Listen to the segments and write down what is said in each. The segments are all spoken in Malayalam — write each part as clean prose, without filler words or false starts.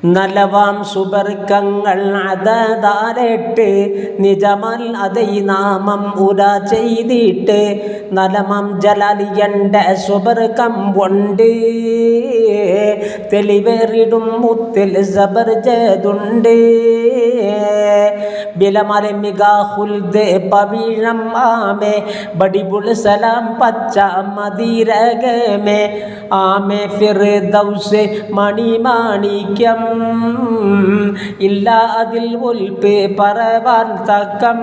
നലവാം സുബർക്കങ്ങൾ അതതാരട്ട് നിജമൽ അതൈ നാമം ഉര ചെയ്തിട്ട് നലമം ജലാലിയണ്ട സുബർക്കം കൊണ്ട് തെളിവേറിടും മുത്തിൽ സബർജതുണ്ട് ബിലമല മികാഹുൽദേ പവിഴം ആമേ ബടിബുൾ സലാം പച്ച മദീരകമേ ആമേ ഫിർദൗസ് മണിമാണിക്യം ഇല്ല അതിൽ ഉൽപേ പറവാൻ തക്കം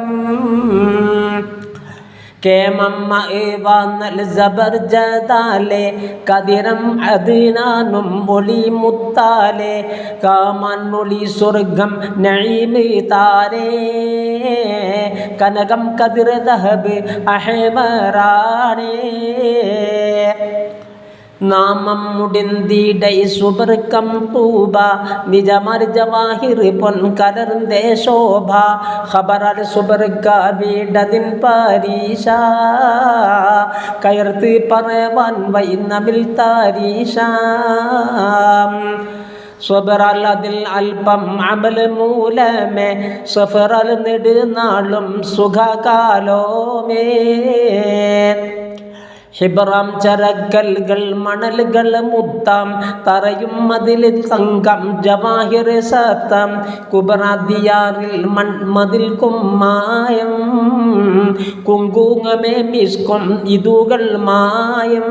കേമമ്മ ഏവാന്നൽ സബർജദാലെ കതിരം അതിനാനും ഒളി മുത്താലെ കാമൻ ഒളി സ്വർഗം നഈമ് താരേ കനകം കതിർ ദഹബ് അഹ്മറാണേ നാമം മുടിന്തിടൈ സുബർക്കം പൂബ നിജമർ ജവാഹിർ പൊൻ കലർന്തേ ശോഭ ഖബറൽ സുബർക്ക വീടതിൻ പരീശ കയർത്ത് പറവാൻ വൈനബിൽ താരീശ സ്വബറൽ അതിൽ അല്പം അമൽ മൂലമേ സഫറൽ നെടുനാളും സുഖകാലോമേ ഹിബ്റാം ചരക്കൽകൾ മണലുകൾ മുത്താം തറയും മതിൽ സംഘം ജവാഹിർ സത്തം കുബറാദിയാറിൽ മൺമതിൽ കുമ്മായം കുങ്കുമേ മിസ്കും ഇതുകൾ മായം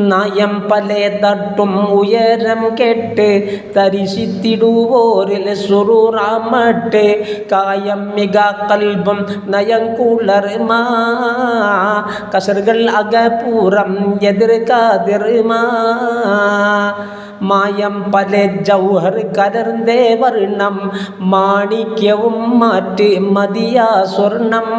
നയം പലേ തട്ടും ഉയരം കെട്ട് തരിശിത്തിടുവോരിൽ സുറൂറാമട്ട് കായം മിക കൽബും നയം കുളർമാ കസറുകൾ അകപൂറം എതിർക്കാതിർമാ മായം പല ജൗഹർ കലർന്തേ വർണ്ണം മാണിക്യവും മാറ്റ് മതിയാ സ്വർണം